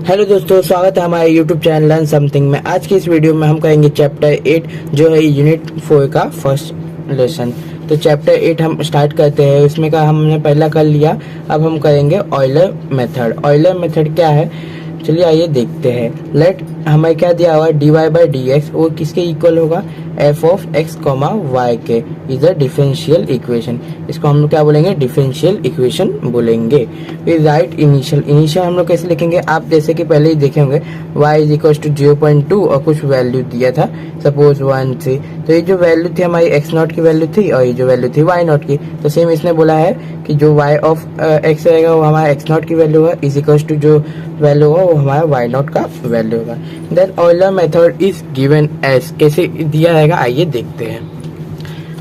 Hello दोस्तों, स्वागत है हमारे यूट्यूब चैनल लर्न समथिंग में। आज की इस वीडियो में हम करेंगे चैप्टर 8 जो है यूनिट 4 का फर्स्ट लेसन। तो चैप्टर 8 हम स्टार्ट करते हैं। इसमें का हमने पहला कर लिया, अब हम करेंगे ऑयलर मेथड। ऑयलर मेथड क्या है, चलिए आइए देखते हैं। लेट हमें क्या दिया हुआ है, D Y by D X, वो किसके इक्वल होगा, F of X comma Y के, इज अ डिफरेंशियल इक्वेशन। इसको हम लोग क्या बोलेंगे, डिफरेंशियल इक्वेशन बोलेंगे। फिर राइट इनिशियल, इनिशियल हम लोग कैसे लिखेंगे, आप जैसे कि पहले ही देखे होंगे, y इज इक्वल टू 0.2 और कुछ वैल्यू दिया था, सपोज 1 थी। तो ये जो वैल्यू थी हमारी x नॉट की वैल्यू थी और ये जो वैल्यू थी y नॉट की। तो सेम इसने बोला है कि जो y ऑफ x रहेगा वो हमारा x नॉट की वैल्यू है, इज इक्वल टू जो वैल्यू होगा वो हमारा y नॉट का वैल्यू होगा। Then Euler method is given as, कैसे दिया रहेगा आइए देखते हैं।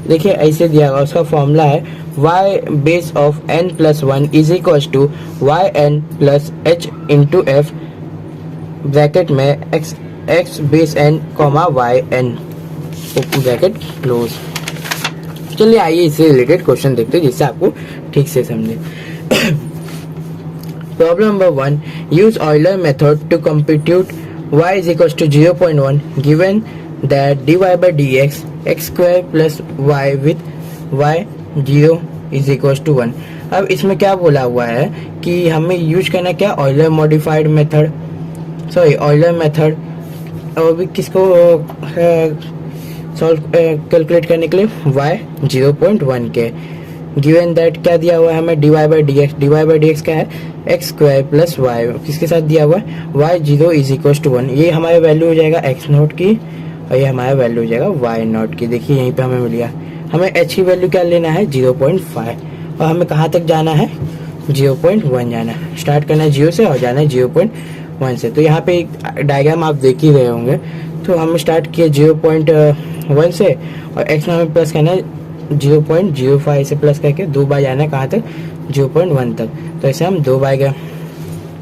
देखिए ऐसे दिया होगा, उसका फॉर्मूला है y base of n plus 1 is equal to Y N plus H into F, bracket में x base n comma Y N, bracket close. चलिए आइए इससे रिलेटेड क्वेश्चन देखते हैं जिससे आपको ठीक से समझे। Problem number 1, use Euler method to compute y is equals to 0.1 given that dy by dx x square plus y with y 0 is equals to 1। अब इसमें क्या बोला हुआ है कि हमें यूज करना क्या, Euler modified method, sorry Euler method, और भी किसको सॉल्व कैलकुलेट करने के लिए y 0.1 के। गिवन दैट क्या दिया हुआ है हमें, D Y by D X, D Y by D X क्या है, एक्स स्क्वायर प्लस वाई, किसके साथ दिया हुआ है, वाई 0 इज इक्वल टू 1। ये हमारी वैल्यू हो जाएगा एक्स नोट की और ये हमारा वैल्यू हो जाएगा वाई नोट की। देखिए यहीं पे हमें मिल गया, हमें एच की वैल्यू क्या लेना है 0.5 और हमें कहाँ तक जाना है 0.1 जाना है। स्टार्ट करना है 0 से और जाना है 0.1 से। तो यहाँ पे एक डायग्राम आप देख ही रहे होंगे। तो हम स्टार्ट किए 0.1 से और एक्स में हमें प्लस करना है 0.05 से प्लस करके 2 बार जाना है कहाँ तक, 0.1 तक। तो ऐसे हम 2 बार गए।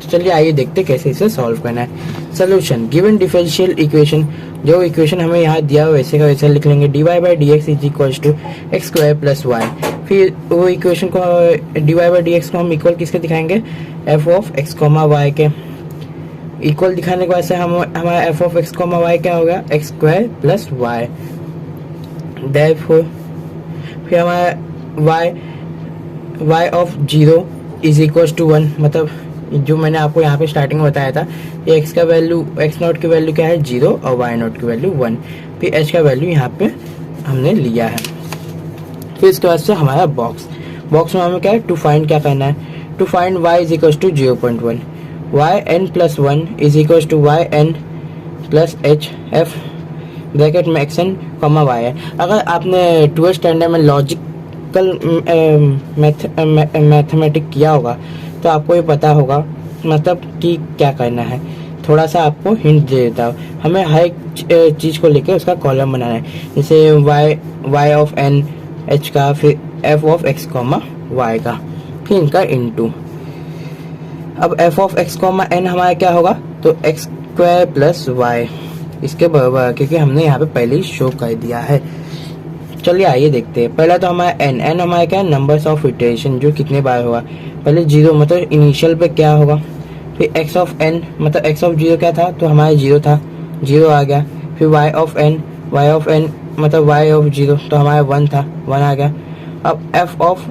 तो चलिए आइए देखते कैसे इसे सॉल्व करना है। सोल्यूशन, गिवन डिफरेंशियल इक्वेशन, जो इक्वेशन हमें यहाँ दिया हुआ वैसे का वैसे लिख लेंगे, D Y by D X is equal to X square plus Y. फिर वो इक्वेशन को D Y by D X को हम इक्वल किसके दिखाएंगे, F of X comma Y के। इक्वल दिखाने के बाद से हम हमारा F of X comma Y क्या होगा, X square plus Y. Therefore फिर हमारा y of 0 is equal to 1, मतलब जो मैंने आपको यहाँ पे स्टार्टिंग में बताया था, ये x का वैल्यू, x नॉट की वैल्यू क्या है 0 और y नॉट की वैल्यू 1। फिर h का वैल्यू यहाँ पे हमने लिया है। फिर इसके बाद से हमारा बॉक्स में हमें क्या है, टू फाइंड क्या करना है, to find y is equal to 0.1, Y N plus 1 is equal to Y N plus H F, bracket में एक्स एन कॉमा वाई है। अगर आपने 12th स्टैंडर्ड में लॉजिकल मैथमेटिक किया होगा तो आपको ये पता होगा मतलब कि क्या करना है। थोड़ा सा आपको हिंट दे देता हूँ, हमें हर एक चीज़ को लेकर उसका कॉलम बनाना है। जैसे वाई ऑफ एन एच का, फिर F of X comma Y का, फिर इनका इनटू। अब F of X comma N हमारा क्या होगा, तो एक्स स्क्वायर प्लस वाई इसके बराबर, क्योंकि हमने यहाँ पे पहले ही शो कर दिया है। चलिए आइए देखते हैं। पहला तो हमारा एन हमारा क्या है, नंबर्स ऑफ इटरेशन, जो कितने बार होगा। पहले 0 मतलब इनिशियल पे क्या होगा, फिर एक्स ऑफ एन मतलब एक्स ऑफ 0 क्या था, तो हमारा 0 था, 0 आ गया। फिर वाई ऑफ एन मतलब वाई ऑफ 0 तो हमारा 1 था, 1 आ गया। अब F of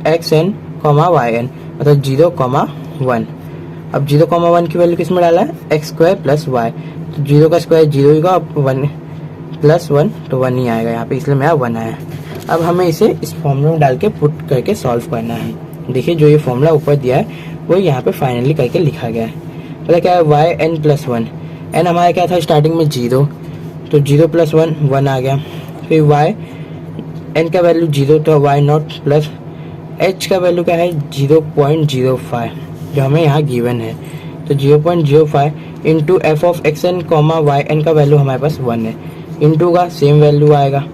x N comma Y N मतलब 0,1। अब 0,1 की वैल्यू किस में डाला है, एक्स स्क्वायर प्लस वाई, तो 0 का स्क्वायर 0 होगा, 1 प्लस 1 तो 1 ही आएगा यहाँ पे, इसलिए मेरा 1 आया। अब हमें इसे इस फॉर्मूला में डाल के पुट करके सॉल्व करना है। देखिए जो ये फॉर्मूला ऊपर दिया है वो यहाँ पे फाइनली करके लिखा गया है। पहले क्या है, वाई एन प्लस 1, एन हमारा क्या था स्टार्टिंग में 0, तो 0 प्लस 1 1 आ गया। फिर वाई एन का वैल्यू 0 तो वाई नॉट प्लस एच का वैल्यू क्या है 0.05 जो हमें यहाँ गिवन है, तो 0.05 into F of x N comma Y N का वैल्यू हमारे पास 1 है, इंटू का सेम वैल्यू आएगा,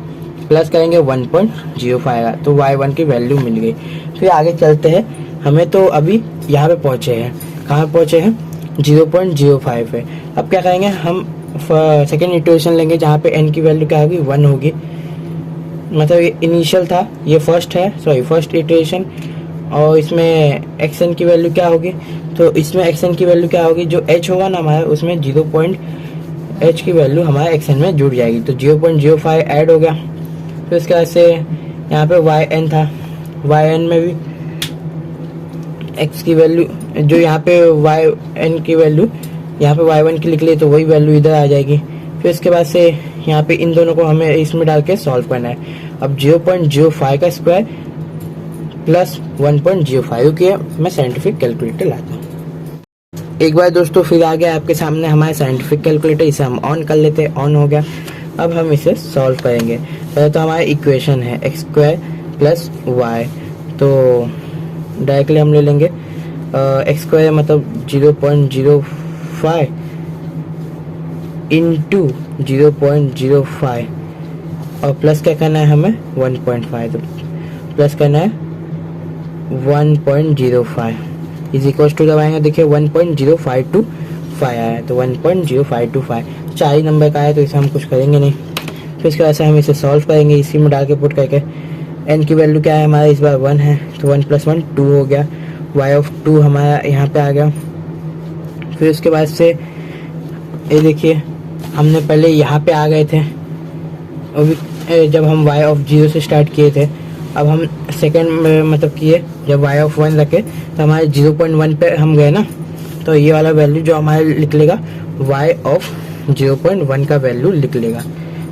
प्लस करेंगे 1.05 आएगा, तो y1 की वैल्यू मिल गई। फिर आगे चलते हैं, हमें तो अभी यहाँ पे पहुँचे हैं, कहाँ पहुँचे हैं 0.05 है। अब क्या करेंगे, हम सेकेंड इटरेशन लेंगे जहाँ पे n की वैल्यू क्या होगी 1 होगी, मतलब ये इनिशियल था, ये फर्स्ट इटरेशन, और इसमें एक्स एन की वैल्यू क्या होगी, तो इसमें एक्स एन की वैल्यू क्या होगी, जो एच होगा ना हमारा उसमें 0. एच की वैल्यू हमारा एक्स एन में जुड़ जाएगी, तो 0.05 ऐड हो गया। फिर उसके बाद से यहाँ पे वाई एन था, वाई एन में भी एक्स की वैल्यू जो यहाँ पे वाई एन की वैल्यू यहाँ पे वाई वन की लिख ली, तो वही वैल्यू इधर आ जाएगी। फिर उसके बाद से यहाँ पे इन दोनों को हमें इसमें डाल के सॉल्व करना है। अब 0.05 का स्क्वायर प्लस 1.05 की मैं साइंटिफिक कैलकुलेटर लाता हूँ। एक बार दोस्तों फिर आ गया आपके सामने हमारा साइंटिफिक कैलकुलेटर, इसे हम ऑन कर लेते हैं, ऑन हो गया। अब हम इसे सॉल्व करेंगे। पहले तो हमारा इक्वेशन है एक्स स्क्वायर प्लस वाई, तो डायरेक्टली हम ले लेंगे एक्स स्क्वायर मतलब 0.05 इंटू 0.05 और प्लस क्या करना है हमें 1.5, तो प्लस करना है 1.05 इज इक्वल टू दबाएंगे, देखिए 1.0525 आया है, तो 1.0525 4 ही नंबर का है, तो इसे हम कुछ करेंगे नहीं। फिर इसके बाद से हम इसे सॉल्व करेंगे, इसी में डाल के पुट करके। एन की वैल्यू क्या है हमारा इस बार 1 है, तो 1 + 1 2 हो गया। वाई ऑफ 2 हमारा यहाँ पे आ गया। फिर उसके बाद से ये देखिए हमने पहले यहाँ पे आ गए थे जब हम वाई ऑफ 0 से स्टार्ट किए थे। अब हम सेकेंड में मतलब किए जब वाई ऑफ 1 रखे, तो हमारे 0.1 पे हम गए ना, तो ये वाला वैल्यू जो हमारे लिख लेगा वाई ऑफ 0.1 का वैल्यू लिख लेगा।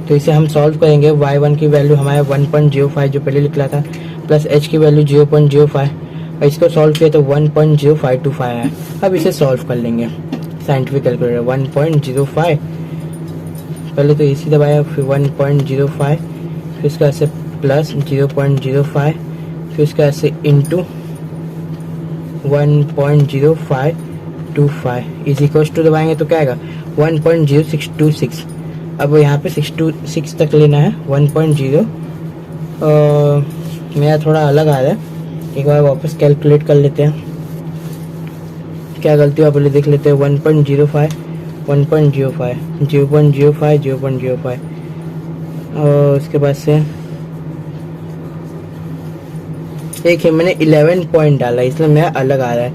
तो इसे हम सॉल्व करेंगे। y1 की वैल्यू हमारे 1.05 जो पहले निकला था, प्लस h की वैल्यू 0.05, और इसको सॉल्व किया तो 1.0525 है। अब इसे सॉल्व कर लेंगे साइंटिफिक कैलकुलेटर। 1.05 पहले तो इसी दबाया, फिर 1.05, फिर इसका ऐसे प्लस 0.05, फिर इसका ऐसे इंटू 1.0525 इज इक्वल टू दबाएंगे तो क्या आएगा 1.0626। अब यहाँ पे 626 तक लेना है 1.0। मेरा थोड़ा अलग आ रहा है, एक बार वापस कैलकुलेट कर लेते हैं क्या गलती हुआ पहले देख लेते हैं। 1.05 1.05 0.05 0.05 और उसके बाद से एक है मैंने 11 पॉइंट डाला, इसलिए मेरा अलग आ रहा है,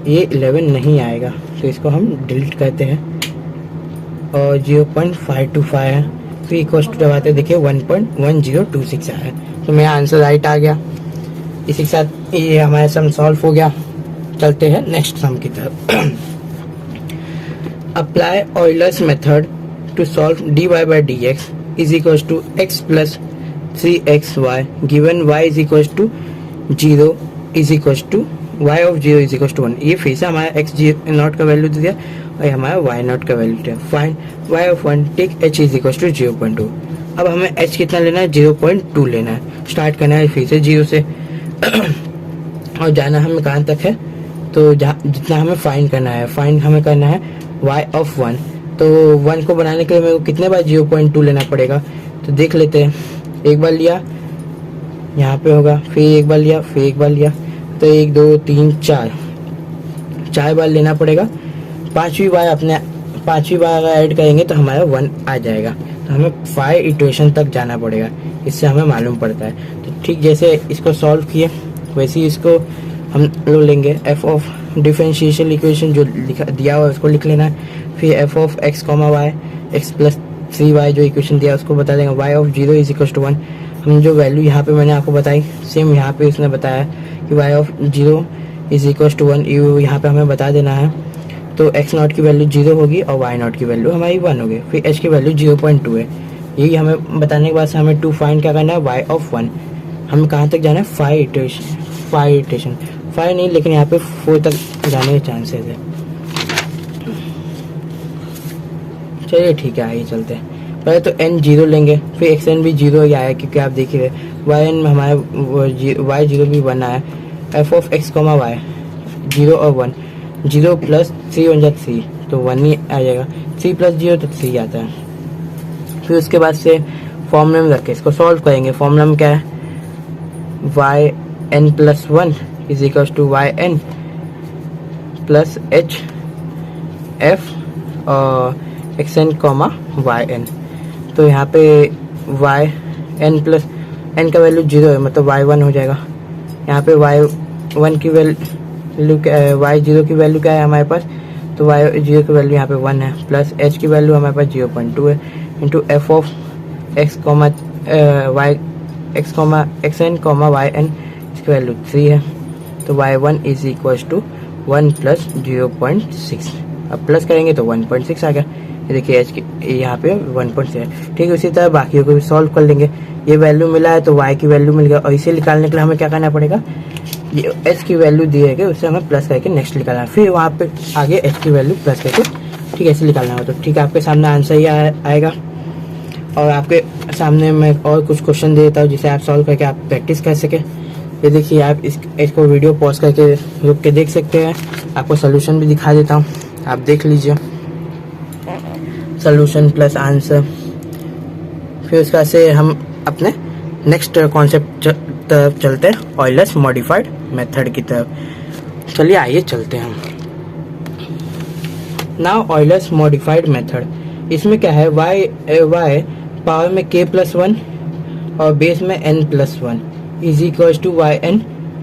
ये 11 नहीं आएगा, तो इसको हम डिलीट करते हैं और 0.525 है। फिर इक्वल टू दबाते देखिए 1.1026 आया है, तो मेरा आंसर राइट आ गया। इसी के साथ ये हमारा सम सॉल्व हो गया। चलते हैं नेक्स्ट सम की तरफ। Apply Euler's method to solve dy by dx is equal to x plus 3xy given y is equal to 0 is equal to y of 0 is equal to 1। ये फिर से हमारा x नॉट का value दे दिया और हमारा y नॉट का वैल्यू दिया। Find y of 1 take h is equal to 0.2। अब हमें h कितना लेना है 0.2 लेना है। स्टार्ट करना है फिर से 0 से और जाना हमें कहाँ तक है, तो जितना हमें फाइंड करना है, फाइंड हमें करना है y ऑफ 1। तो 1 को बनाने के लिए मेरे को कितने बार 0.2 लेना पड़ेगा, तो देख लेते हैं। एक बार लिया यहाँ पे होगा, फिर एक बार लिया, फिर एक बार लिया, तो 1 2 3 4 बार लेना पड़ेगा। पांचवी बार अगर ऐड करेंगे तो हमारा 1 आ जाएगा। तो हमें 5 इटरेशन तक जाना पड़ेगा, इससे हमें मालूम पड़ता है। तो ठीक जैसे इसको सॉल्व किए वैसे ही इसको हम लोग लेंगे। एफ ऑफ डिफरेंशियल इक्वेशन जो दिया हुआ है उसको लिख लेना है। फिर F of X comma Y X plus 3y जो इक्वेशन दिया उसको बता देंगे। y of 0 is equal to 1। हम जो वैल्यू यहाँ पे मैंने आपको बताई सेम यहाँ पे उसने बताया कि y of 0 is equal to 1 यहाँ पे हमें बता देना है। तो x नॉट की वैल्यू 0 होगी और y नॉट की वैल्यू हमारी 1 होगी। फिर h की वैल्यू 0.2 है। यही हमें बताने के बाद से हमें 2 फाइंड क्या करना है y ऑफ 1। हमें कहाँ तक जाना है 5 इटरेशन 5 नहीं लेकिन यहाँ पे 4 तक जाने के चांसेस है। चलिए ठीक है आगे चलते हैं। पहले तो n 0 लेंगे, फिर x n भी 0 ही आया क्योंकि आप देखिए y n में हमारा y 0 भी 1 आया। f of x comma y 0 और 1 0 प्लस 3 1 3 तो 1 ही आ जाएगा। 3 प्लस 0 तो 3 आता है। फिर उसके बाद से फॉर्मूला में रख के इसको सॉल्व करेंगे। फॉर्मूला में क्या है y n plus 1 is equal to y n plus h f और X N comma Y N. तो यहाँ पे वाई एन प्लस एन का वैल्यू 0 है, मतलब y1 हो जाएगा। यहाँ पे y1 की वैल्यू वाई जीरो की वैल्यू क्या है हमारे पास, तो वाई जीरो की वैल्यू यहाँ पे 1 है, प्लस एच की वैल्यू हमारे पास 0.2 है, into F of X comma Y X comma x N comma Y N, इसकी वैल्यू 3 है, तो y1 is equal to 1 plus 0.6। अब प्लस करेंगे तो 1.6 आ गया। ये देखिए एच की यहाँ पे 1.6 है। ठीक है, उसी तरह बाकियों को भी सॉल्व कर लेंगे। ये वैल्यू मिला है तो y की वैल्यू मिल गया, और इसे निकालने के लिए हमें क्या करना पड़ेगा, ये h की वैल्यू दी है उससे हमें प्लस करके नेक्स्ट निकालना है, फिर वहाँ पे आगे h की वैल्यू प्लस करके ठीक है ऐसे निकालना होगा। तो ठीक है, आपके सामने आंसर ही आएगा। और आपके सामने मैं और कुछ क्वेश्चन दे देता हूँ जिसे आप सॉल्व करके आप प्रैक्टिस कर सके। ये देखिए, आप इसको वीडियो पॉज करके रुक के देख सकते हैं। आपको सोल्यूशन भी दिखा देता हूँ, आप देख लीजिए सोल्यूशन प्लस आंसर। फिर उसका से हम अपने नेक्स्ट कॉन्सेप्ट तरफ चलते हैं, ऑयलर्स मॉडिफाइड मेथड की तरफ। चलिए आइए चलते हैं हम। नाउ ऑयलर्स मॉडिफाइड मेथड, इसमें क्या है, y पावर में k+1 और बेस में n+1 is equal to Y N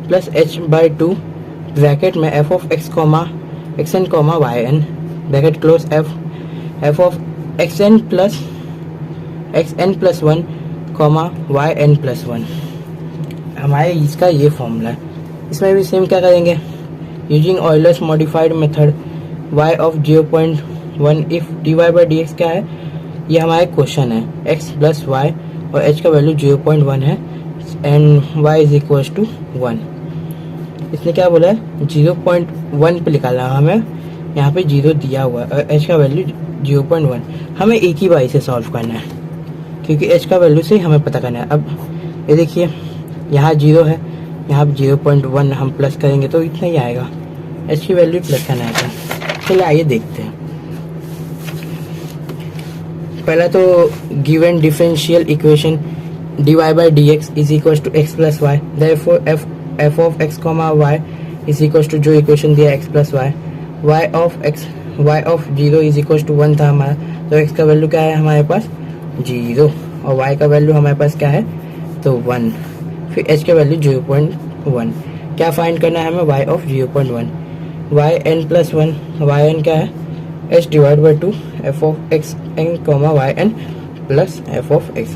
plus h/2 bracket में f of x comma x N comma Y N bracket close f of x N plus 1 comma Y N plus 1। हमारे इसका ये formula है। इसमें भी same क्या करेंगे, using Euler's modified method y of 0.1 if dy/dx क्या है, ये हमारा क्वेश्चन है, x प्लस वाई और h का वैल्यू 0.1 है and y is equal to 1। इसने क्या बोला है, 0.1 पे निकालना है हमें, यहाँ पे 0 दिया हुआ है और h का वैल्यू 0.1। हमें एक ही बार इसे सॉल्व करना है क्योंकि h का वैल्यू से ही हमें पता करना है। अब ये देखिए, यहाँ 0 है, यहाँ 0.1 हम प्लस करेंगे तो इतना ही आएगा, h की वैल्यू प्लस करना है। चलिए आइए देखते हैं। पहला तो given differential equation dy/dx is equal to x plus Y, therefore f of x comma y is equal to जो इक्वेशन दिया x plus Y, y of 0 is equal to 1 था हमारा, तो x का वैल्यू क्या है हमारे पास 0 और y का वैल्यू हमारे पास क्या है तो 1, फिर h का वैल्यू 0.1। क्या फाइंड करना है हमें, y of 0.1, y n plus 1, y n क्या है h divide by 2 f of x n comma Y N plus f of x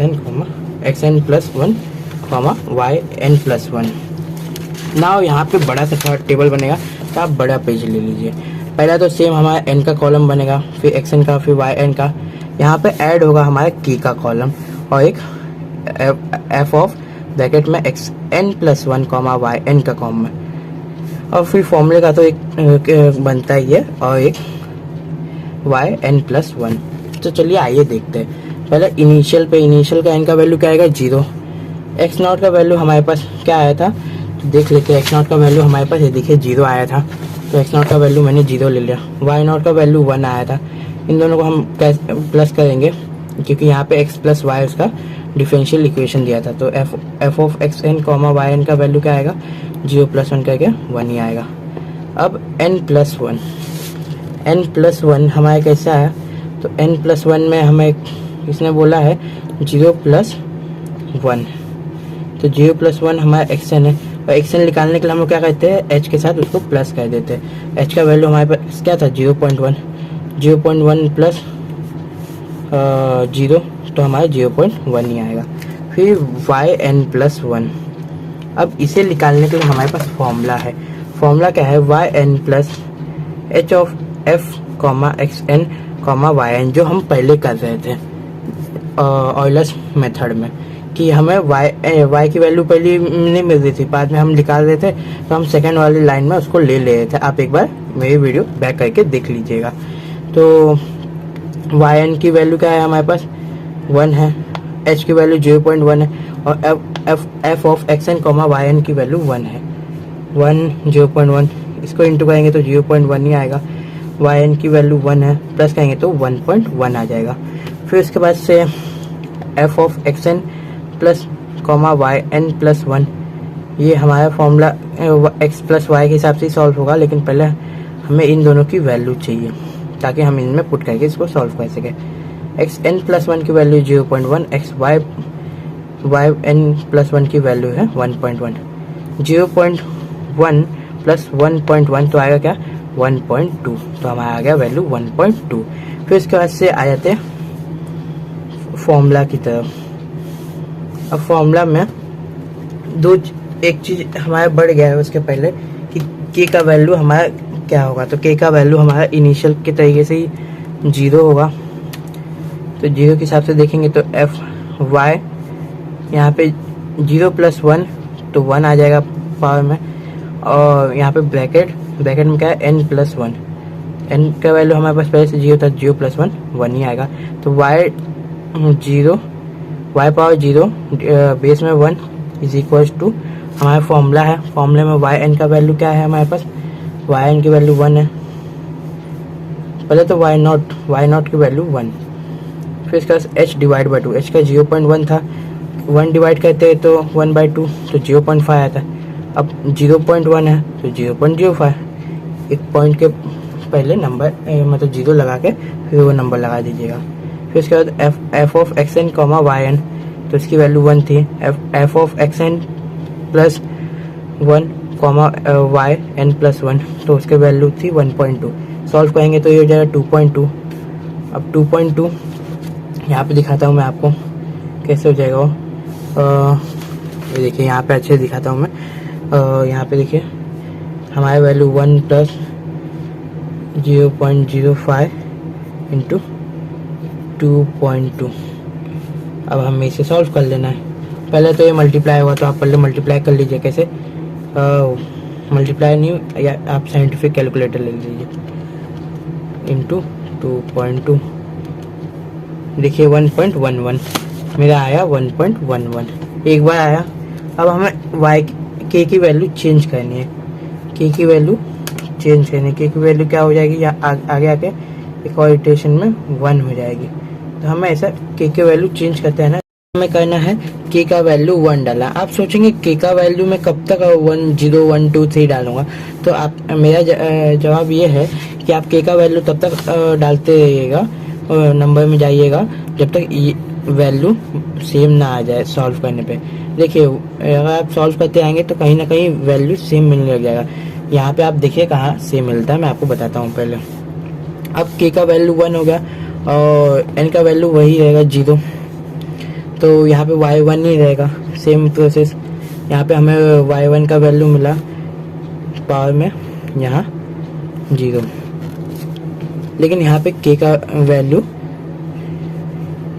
n plus 1 comma Y N plus 1। Now यहाँ पे बड़ा सा टेबल बनेगा, तो आप बड़ा पेज ले लीजिए। पहला तो सेम हमारा n का कॉलम बनेगा, फिर एक्स एन का, फिर वाई एन का, यहाँ पे ऐड होगा हमारा k का कॉलम और एक f ऑफ ब्रैकेट में X N plus 1 comma Y N का कॉलम है, और फिर फॉर्मूले का तो एक बनता ही है और एक वाई एन प्लस 1। तो चलिए आइए देखते हैं। पहले इनिशियल का n का वैल्यू क्या आएगा 0, एक्स नॉट का वैल्यू हमारे पास क्या आया था देख लेते हैं। एक्स नॉट का वैल्यू हमारे पास ये देखिए 0 आया था, तो एक्स नॉट का वैल्यू मैंने 0 ले लिया। वाई नॉट का वैल्यू 1 आया था, इन दोनों को हम प्लस करेंगे क्योंकि यहाँ पे x प्लस वाई उसका डिफरेंशियल इक्वेशन दिया था, तो f of x N comma Y N का वैल्यू क्या आएगा 0 प्लस 1 करके 1 ही आएगा। अब n प्लस 1 हमारे कैसा है, तो n प्लस 1 में हमें इसने बोला है 0 प्लस 1, तो 0 प्लस 1 हमारा एक्स एन है, और एक्स एन निकालने के लिए हम लोग क्या करते हैं h के साथ उसको प्लस कर देते हैं। h का वैल्यू हमारे पास क्या था 0.1 प्लस 0, तो हमारा 0.1 ही आएगा। फिर वाई एन प्लस 1, अब इसे निकालने के लिए हमारे पास फॉर्मूला है। फॉर्मूला क्या है, y N plus h of f comma x N comma Y n, जो हम पहले कर रहे थे ऑयलर्स मेथड में, कि हमें y की वैल्यू पहले नहीं मिल रही थी, बाद में हम निकाल रहे थे, तो हम सेकंड वाली लाइन में उसको ले रहे थे। आप एक बार मेरी वीडियो बैक करके देख लीजिएगा। तो yn की वैल्यू क्या है हमारे पास 1 है, h की वैल्यू 0.1 है, और f of x N comma Y n की वैल्यू 1 है, 0.1, इसको इंटू करेंगे तो 0.1 ही आएगा। yn की वैल्यू 1 है, प्लस करेंगे तो 1.1 आ जाएगा। फिर उसके बाद से f of x N plus comma Y N plus 1, ये हमारा फॉर्मूला x प्लस वाई के हिसाब से सॉल्व होगा, लेकिन पहले हमें इन दोनों की वैल्यू चाहिए ताकि हम इनमें पुट करके इसको सॉल्व कर सकें। एक्स एन प्लस 1 की value 0.1, x y N plus 1 की वैल्यू है 1.1। 0.1 प्लस 1.1 तो आएगा क्या 1.2, तो हमारा आ गया वैल्यू 1.2। फिर इसके बाद से आ जाते हैं फॉर्मूला की तरफ। अब फॉर्मूला में एक चीज हमारा बढ़ गया है उसके पहले कि के का वैल्यू हमारा क्या होगा। तो के का वैल्यू हमारा इनिशियल के तरीके से ही 0 होगा। तो 0 के हिसाब से देखेंगे तो एफ वाई यहाँ पे 0 + 1 तो 1 आ जाएगा पावर में, और यहाँ पे ब्रैकेट में क्या है n+1, n का वैल्यू हमारे पास पहले से 0 था, 0 + 1 1 ही आएगा। तो y पावर 0 बेस में 1 इज इक्वल टू हमारा फॉर्मूला है। फॉर्मूले में yn का वैल्यू क्या है हमारे पास, yn की वैल्यू 1 है। पहले तो y0 की वैल्यू 1, फिर इसका h/2, h का 0.1 था, 1 डिवाइड करते हैं तो 1/2 तो 0.5 आता है। अब 0.1 है तो 0.05, एक पॉइंट के पहले नंबर मतलब 0 लगा के फिर वो नंबर लगा दीजिएगा। फिर उसके बाद f ऑफ xn, yn, तो इसकी वैल्यू 1 थी। f ऑफ xn + 1, yn+1, तो उसके वैल्यू थी 1.2। सॉल्व करेंगे तो ये हो जाएगा 2.2। अब 2.2 यहाँ पे दिखाता हूँ मैं आपको कैसे हो जाएगा वो। ये देखिए यहाँ पे अच्छे दिखाता हूँ मैं। यहाँ पे देखिए हमारे वैल्यू 1 + 0.05 × 2.2। अब हमें इसे सॉल्व कर लेना है। पहले तो ये मल्टीप्लाई हुआ तो आप पहले मल्टीप्लाई कर लीजिए। कैसे मल्टीप्लाई नहीं, या आप साइंटिफिक कैलकुलेटर ले लीजिए, इंटू 2.2। देखिए 1.11 मेरा आया 1.11 एक बार आया। अब हमें y के की वैल्यू चेंज करनी है, के की वैल्यू चेंज करनी है। के की वैल्यू क्या हो जाएगी, या आगे आके एक और इटरेशन में 1 हो जाएगी। तो हमें ऐसा के की वैल्यू चेंज करते हैं ना, हमें करना है के का वैल्यू 1 डाला। आप सोचेंगे के का वैल्यू मैं कब तक 1 0 1 2 3 डालूंगा, तो आप मेरा जवाब ये है कि आप के का वैल्यू तब तक डालते रहिएगा, नंबर में जाइएगा जब तक वैल्यू सेम ना आ जाए सॉल्व करने पे। देखिए अगर आप सॉल्व करते आएंगे तो कहीं ना कहीं वैल्यू सेम मिलने लग जाएगा। यहाँ पे आप देखिए कहाँ सेम मिलता है, मैं आपको बताता हूँ पहले। अब के का वैल्यू 1 हो गया और एन का वैल्यू वही रहेगा 0, तो यहाँ पे y1 ही रहेगा। सेम प्रोसेस, यहाँ पे हमें y1 का वैल्यू मिला पावर में यहाँ 0, लेकिन यहाँ पे k का वैल्यू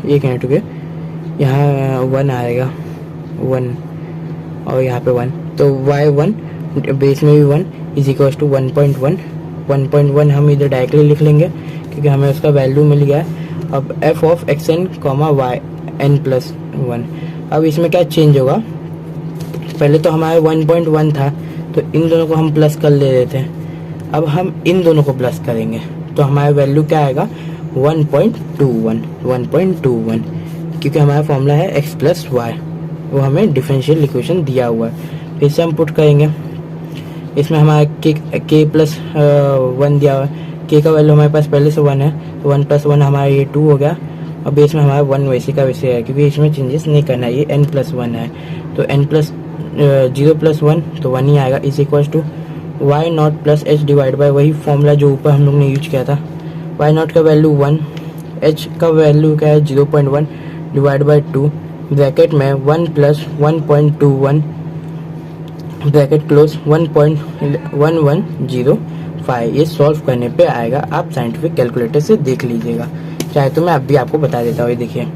एक मिनट रुके, यहाँ 1 आएगा 1 और यहाँ पे 1, तो y1 बेस में भी 1 इज इक्वल टू 1.1 हम इधर डायरेक्टली लिख लेंगे क्योंकि हमें उसका वैल्यू मिल गया। अब f ऑफ xn, yn+1। अब इसमें क्या चेंज होगा, पहले तो हमारे 1.1 था तो इन दोनों को हम प्लस कर ले रहे थे, अब हम इन दोनों को प्लस करेंगे तो हमारा वैल्यू क्या आएगा 1.21 क्योंकि हमारा फॉर्मूला है x + y, वो हमें डिफरेंशियल इक्वेशन दिया हुआ है। फिर से हम पुट करेंगे, इसमें हमारा k + 1 दिया हुआ है। k का वैल्यू हमारे पास पहले से 1 है, तो 1 + 1 हमारा ये 2 हो गया। और बेस में हमारा 1 वैसे का वैसे है क्योंकि इसमें चेंजेस नहीं करना है, ये n+1 है, तो 0 + 1 तो 1 ही आएगा, is equal to y0 + h divide by वही फॉर्मूला जो ऊपर हम लोग ने यूज किया था। y0 का वैल्यू 1, h का वैल्यू क्या है 0.1 डिवाइड बाई 2, ब्रैकेट में 1 + 1.21 ब्रैकेट क्लोज 1.1105। ये सॉल्व करने पे आएगा, आप साइंटिफिक कैलकुलेटर से देख लीजिएगा, चाहे तो मैं अब भी आपको बता देता हूँ। ये देखिए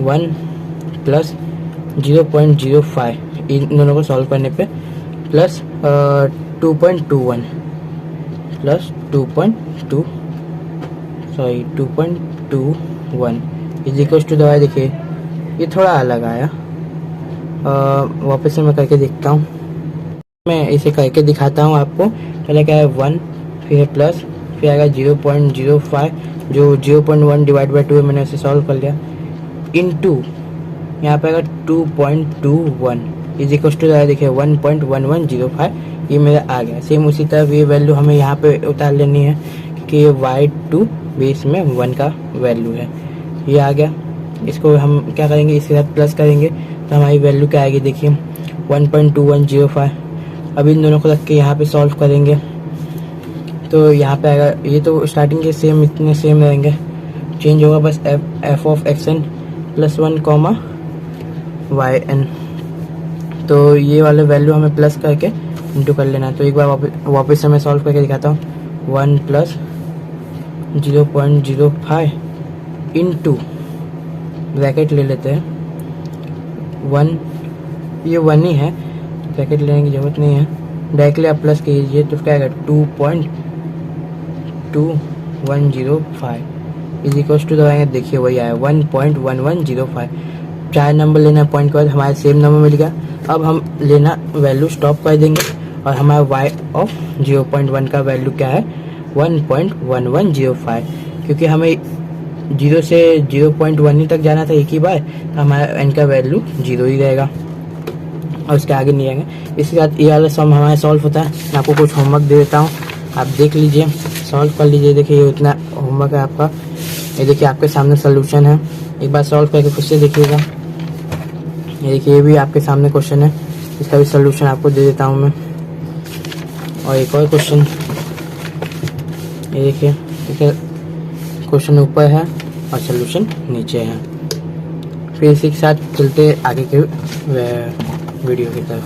1 + 0.05 इन दोनों को सॉल्व करने पे प्लस 2.21 इज इक्वल टू दवाई। देखिए ये थोड़ा अलग आया, वापस से मैं करके देखता हूँ, मैं इसे करके दिखाता हूँ आपको। पहले क्या है 1, फिर प्लस, फिर आएगा 0.05 जो 0.1 डिवाइड बाई 2 है, मैंने उसे सॉल्व कर लिया, इनटू यहाँ पे आएगा 2.21 इज इक्वल टू देखिए 1.1105 ये मेरा आ गया। सेम उसी तरह ये वैल्यू हमें यहाँ पे उतार लेनी है क्योंकि ये y2 बेस में 1 का वैल्यू है, ये आ गया। इसको हम क्या करेंगे, इसके साथ प्लस करेंगे तो हमारी वैल्यू क्या आएगी, देखिए 1.2105 अब इन दोनों को रख के यहाँ पे सॉल्व करेंगे तो यहाँ पे आएगा, ये तो स्टार्टिंग के सेम इतने सेम रहेंगे, चेंज होगा बस f of x N plus 1 comma Y N. तो ये वाले वैल्यू हमें प्लस करके इंटू कर लेना है। तो एक बार वापस से मैं सॉल्व करके दिखाता हूँ। 1 प्लस 0.05 इंटू ब्रैकेट ले लेते हैं 1, ये 1 ही है, ब्रैकेट लेने की ज़रूरत नहीं है, डायरेक्टली आप प्लस कीजिए तो क्या आएगा 2.2105 इज इक्वल टू दबाएंगे, देखिए वही आया 1.1105। 4 नंबर लेना है पॉइंट के बाद, हमारे सेम नंबर मिल गया। अब हम लेना वैल्यू स्टॉप कर देंगे और हमारा y ऑफ 0.1 का वैल्यू क्या है 1.1105, क्योंकि हमें 0 से 0.1 ही तक जाना था एक ही बार, तो हमारा n का वैल्यू 0 ही रहेगा और उसके आगे नहीं आएंगे। इसके बाद ये वाला सम हमारा सॉल्व होता है। मैं आपको कुछ होमवर्क दे देता हूँ, आप देख लीजिए, सॉल्व कर लीजिए। देखिए ये इतना होमवर्क है आपका, ये देखिए आपके सामने सोल्यूशन है, एक बार सॉल्व करके खुद से देखिएगा। ये देखिए ये भी आपके सामने क्वेश्चन है, इसका भी सोल्यूशन आपको दे देता हूँ मैं। और एक और क्वेश्चन, ये देखिए क्वेश्चन ऊपर है और सोल्यूशन नीचे है। फिर इसी के साथ चलते आगे के वीडियो की तरफ।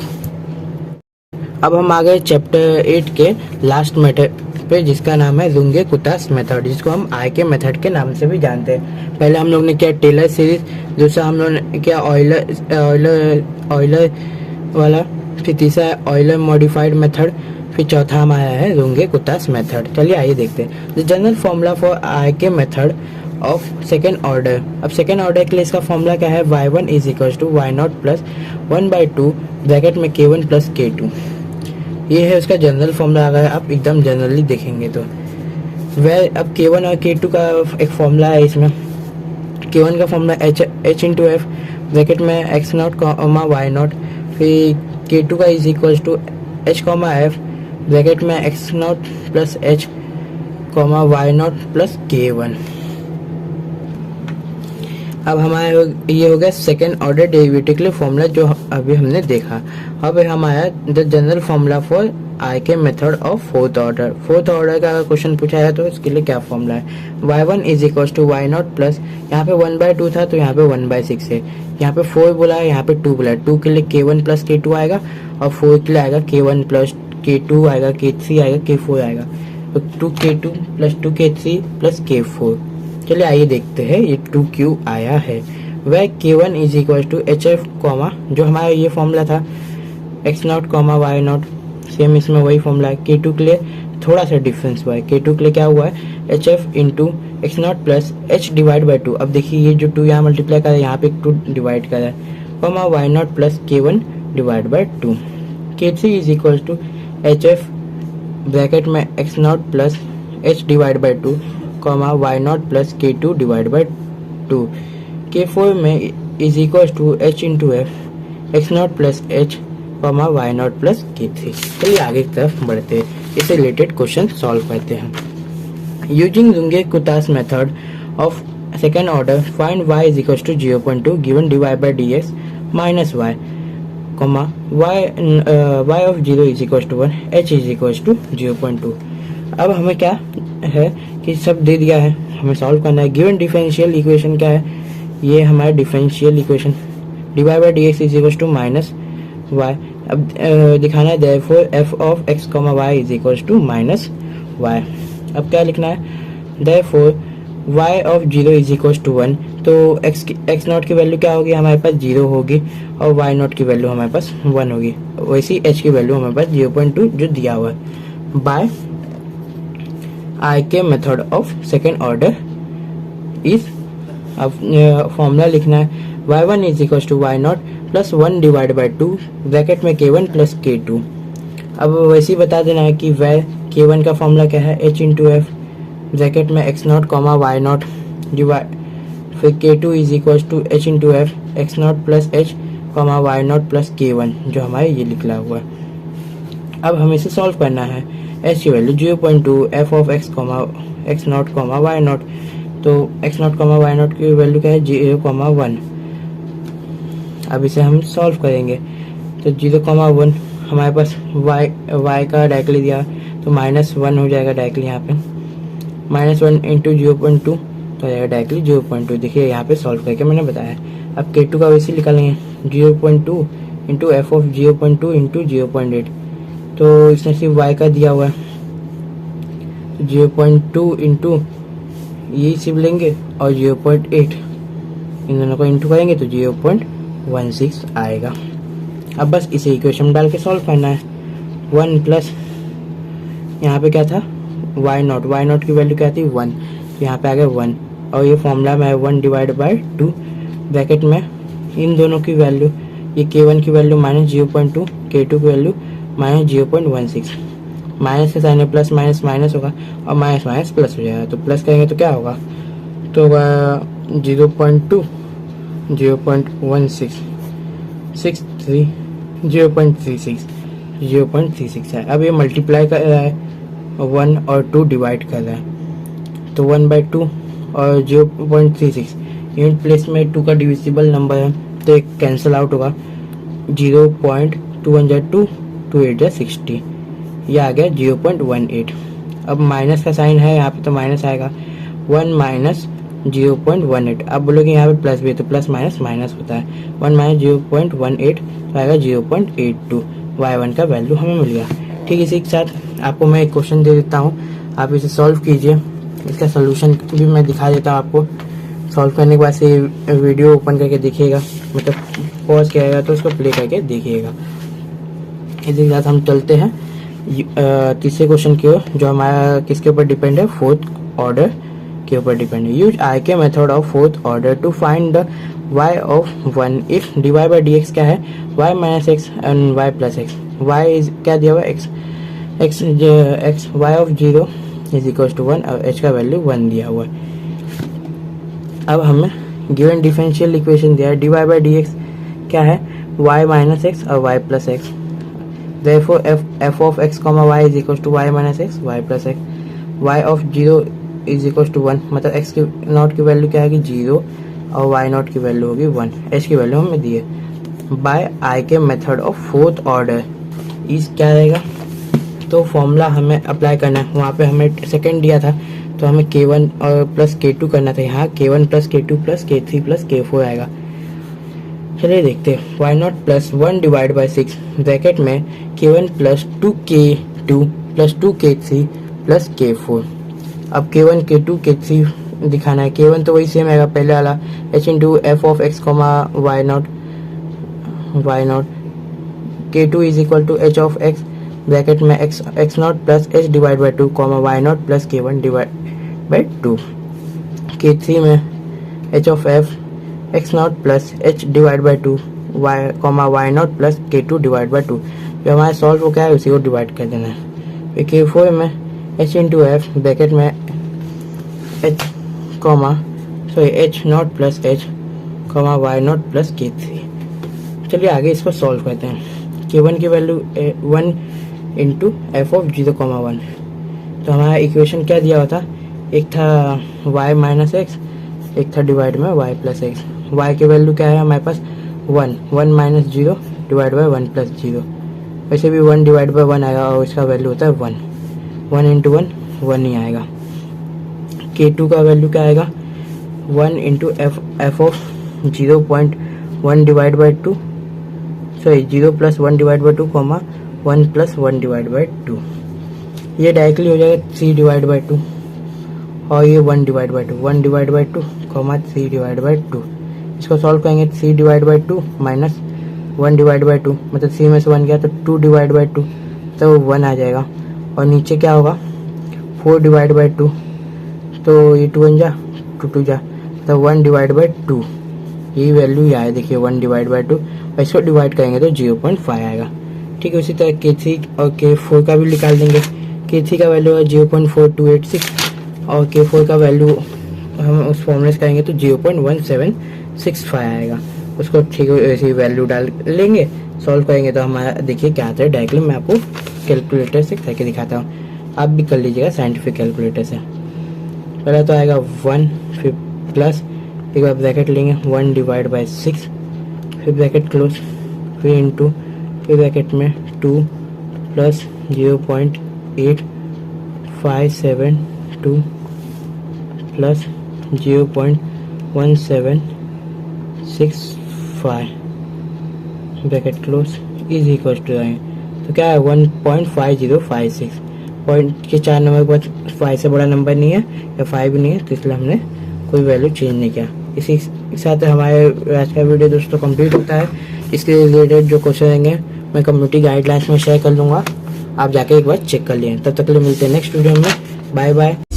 अब हम आ गए चैप्टर 8 के लास्ट मेथड पे, जिसका नाम है रुंगे-कुतास मेथड, जिसको हम आई के मेथड के नाम से भी जानते हैं। पहले हम लोग ने किया टेलर सीरीज, दूसरा हम लोग ने किया ऑयलर वाला, फिर तीसरा ऑयलर मॉडिफाइड मेथड, फिर चौथा हमारा है रुंगे-कुतास मेथड। चलिए आइए देखते हैं। The general formula for I K method of second order. अब सेकेंड ऑर्डर के लिए इसका फॉर्मूला क्या है, y1 is equal to y0 plus 1/2 bracket में k1 प्लस k2। ये है उसका जनरल फॉर्मूला। अगर आप एकदम जनरली देखेंगे तो अब k1 और k2 का एक फॉर्मूला है। इसमें k1 का formula h into F bracket में x0 कॉमा y0, फिर k2 का is equal to h comma f bracket में x0 plus h comma y0 plus k1। अब हमारा ये हो गया सेकेंड ऑर्डर डेरिवेटिव के लिए फॉर्मूला जो अभी हमने देखा। अब हमारा the general formula for I K method of fourth order. Fourth order का अगर क्वेश्चन पूछा है तो इसके लिए क्या फॉर्मूला है, y1 is equal to y0 plus, यहाँ पे 1/2 था तो यहाँ पे 1/6 है, यहाँ पे 4 बोला है, यहाँ पे 2 बोला है। 2 के लिए k1 प्लस k2 आएगा और 4 के लिए आएगा k1 प्लस k2 आएगा, k3 आएगा, k4 आएगा। तो 2k2 plus 2k3 plus k4। चलिए आइए देखते हैं ये 2 क्यों आया है। वह k1 is equal to h f comma, जो हमारा ये फॉर्मूला था x0 कॉमा y0, सेम इसमें वही फॉर्मूला है। k2 के लिए थोड़ा सा डिफरेंस हुआ है, k2 के लिए क्या हुआ है H F into x0 plus h divide by 2। अब देखिए ये जो 2 यहाँ मल्टीप्लाई कर रहा है, यहाँ पे 2 डिवाइड कर रहा है, comma y0 plus k1 divide by 2। k3 is equal to h F bracket में x0 plus h divide by 2 comma y0 plus k2 divide by 2। k4 में is equal to h into f x0 plus h comma y0 plus k3। चलिए आगे की तरफ बढ़ते हैं, इससे related question solve करते हैं। Using Runge Kutta's method of second order find y is equal to 0.2 given dy by dx minus y comma y of 0 is equal to 1 h is equal to 0.2। अब हमें क्या है कि सब दे दिया है, हमें सॉल्व करना है। गिवन डिफरेंशियल इक्वेशन क्या है, ये हमारा differential equation dy by dx is equal to minus y। अब दिखाना है therefore f of x comma y is equal to minus y। अब क्या लिखना है, therefore y of 0 is equal to 1, तो x0 की वैल्यू क्या होगी, हमारे पास 0 होगी और y0 की वैल्यू हमारे पास 1 होगी। वैसी h की वैल्यू हमारे पास 0.2 जो दिया हुआ है। By I K method of second order is, अब फॉर्मूला लिखना है y1 is equal to y0 plus 1 divide by 2 bracket में k1 प्लस k2। अब वैसे ही बता देना है कि वह k1 का फॉर्मूला क्या है h इंटू एफ ब्रैकेट में x0 कॉमा y0 डिवाइड, फिर k2 is equal to h into f x0 plus h comma y0 plus k1, जो हमारे ये लिखा हुआ है। अब हमें इसे सॉल्व करना है। h की value 0.2 f of x comma x0 comma y0, तो x0 कॉमा y0 की वैल्यू क्या है 0,1। अब इसे हम सॉल्व करेंगे तो 0,1 हमारे पास y का डायरेक्टली दिया तो -1 हो जाएगा डायरेक्टली यहाँ पे, -1 इंटू 0.2 तो आ जाएगा डायरेक्टली 0.2। देखिए यहाँ पे सॉल्व करके मैंने बताया। अब K2 का वैसे निकालेंगे 0.2 इंटू एफ ऑफ 0.2 इंटू 0.8, तो इसमें सिर्फ y का दिया हुआ है 0.2 इंटू यही सिर्फ लेंगे और 0.8 इन दोनों को इंटू करेंगे तो 0.16 आएगा। अब बस इसे इक्वेशन में डाल के सॉल्व करना है। 1 प्लस यहाँ पे क्या था y नॉट की वैल्यू क्या थी 1, तो यहाँ पे आ गया 1 और ये फॉर्मूला में 1 डिवाइड बाई 2 ब्रैकेट में इन दोनों की वैल्यू, ये k1 की वैल्यू -0.2, k2 की वैल्यू -0.16, माइनस के साइन में प्लस माइनस माइनस होगा और माइनस माइनस प्लस हो जाएगा, तो प्लस करेंगे तो क्या होगा, तो होगा 0.2 0.16 63 0.36 है। अब ये मल्टीप्लाई कर रहा है 1 और 2 डिवाइड कर रहा है, तो 1/2 और 0.36 यूनिट प्लेस में 2 का डिविजिबल नंबर है तो एक कैंसिल आउट होगा, 0.2 1 2 2 8 60, यह आ गया 0.18। अब माइनस का साइन है यहाँ पे तो माइनस आएगा, 1 माइनस 0.18। अब बोलोगे यहाँ पे प्लस भी है तो प्लस माइनस माइनस होता है, 1 माइनस 0.18 तो आएगा 0.82। y1 का वैल्यू हमें मिल गया। ठीक इसी के साथ आपको मैं एक क्वेश्चन दे देता हूँ, आप इसे सॉल्व कीजिए, इसका सोल्यूशन भी मैं दिखा देता हूँ आपको। सॉल्व करने के बाद से वीडियो ओपन करके देखिएगा, मतलब पॉज किएगा तो उसको प्ले करके देखिएगा। इसी के साथ हम चलते हैं तीसरे क्वेश्चन की ओर, जो हमारा किसके ऊपर डिपेंड है, फोर्थ ऑर्डर के ऊपर डिपेंड है। Use I K method of fourth order to find the y of 1 if divide by dx क्या है, y minus x and y plus x. y is क्या दिया हुआ है x y of 0 is equal to 1 और h का value 1 दिया हुआ है। अब हमें गिवन डिफरेंशियल इक्वेशन दिया है, डिवाइड बाई dx क्या है, y माइनस एक्स और y plus x. Therefore f of x, y is equals to y minus x, y plus x, y of 0 is equals to 1, मतलब x की not की value क्या है 0 और y not की वैल्यू होगी 1, h की वैल्यू हमें दी है। By I K method of fourth order इस क्या रहेगा, तो फॉर्मूला हमें अप्लाई करना है, वहाँ पे हमें सेकंड दिया था तो हमें k1 और प्लस k2 करना था, यहाँ k1 plus k2 plus k3 plus k4 आएगा। चलिए देखते हैं, y not plus 1 divide by 6 bracket में k1 plus 2k2 plus 2k3 plus k4। अब k1 k2 k3 दिखाना है, k1 तो वही सेम आएगा पहले वाला, h into F of x y not, k2 is equal to h of x bracket में x not plus h divide by 2 y not plus k1 divide by 2, k3 में h of f x not plus h divide by 2 y not plus k2 divide by 2। जो हमारा solve हो गया है उसी को divide कर देना है। फिर k4 में h इंटू एफ ब्रैकेट में h not plus h y not plus k3। चलिए आगे इसको सॉल्व करते हैं। k1 की वैल्यू 1 इंटू एफ ऑफ 0, 1, तो हमारा इक्वेशन क्या दिया हुआ था, एक था y माइनस एक्स, एक था डिवाइड में y प्लस एक्स। y की वैल्यू क्या है हमारे पास 1 माइनस 0 डिवाइड बाई 1 प्लस 0, वैसे भी 1 डिवाइड बाई 1 आएगा और इसका वैल्यू होता है 1 इंटू 1 ही आएगा। k2 का वैल्यू क्या आएगा 1 into F of 0.1 divide by 2, sorry 0 plus 1 divide by 2 1 plus 1 divide by 2, ये डायरेक्टली हो जाएगा 3 डिवाइड बाई 2 और ये 1 divide by 2, 1 divide by 2 3 divide by 2। इसको सॉल्व करेंगे 3 divide by 2 minus 1 divide by 2, मतलब 3 में से 1 गया तो 2 डिवाइड बाई 2 तो 1 आ जाएगा, और नीचे क्या होगा 4 डिवाइड बाई 2, तो ये 2 1 जा 2 जा तो 1 डिवाइड बाई 2, यही वैल्यू ये आया, देखिए 1 डिवाइड बाई 2, और इसको डिवाइड करेंगे तो 0.5 आएगा। ठीक है, उसी तरह k3 और k4 का भी निकाल देंगे। k3 का वैल्यू है 0.4286 और k4 का वैल्यू हम उस फॉर्मूले से करेंगे तो 0.1765 आएगा। उसको ठीक ऐसी वैल्यू डाल लेंगे, सॉल्व करेंगे तो हमारा देखिए क्या आता है। डायरेक्टली मैं आपको कैलकुलेटर से करके दिखाता हूँ, आप भी कर लीजिएगा साइंटिफिक कैलकुलेटर से। पहला तो आएगा 1, फिर प्लस, एक बार ब्रैकेट लेंगे 1 डिवाइड बाई 6, फिर ब्रैकेट क्लोज, फिर इंटू, फिर ब्रैकेट में 2 plus 0.8572 plus 0.1765 bracket close is equal to तो क्या है 1.5056 पॉइंट के 4 नंबर के बाद 5 से बड़ा नंबर नहीं है या 5 नहीं है, तो इसलिए हमने कोई वैल्यू चेंज नहीं किया। इसी के साथ हमारे आज का वीडियो दोस्तों कंप्लीट होता है। इसके रिलेटेड जो क्वेश्चन रहेंगे मैं कम्युनिटी गाइडलाइंस में शेयर कर लूँगा, आप जाके एक बार चेक कर लिए। तब तक के लिए मिलते हैं नेक्स्ट वीडियो में। Bye bye.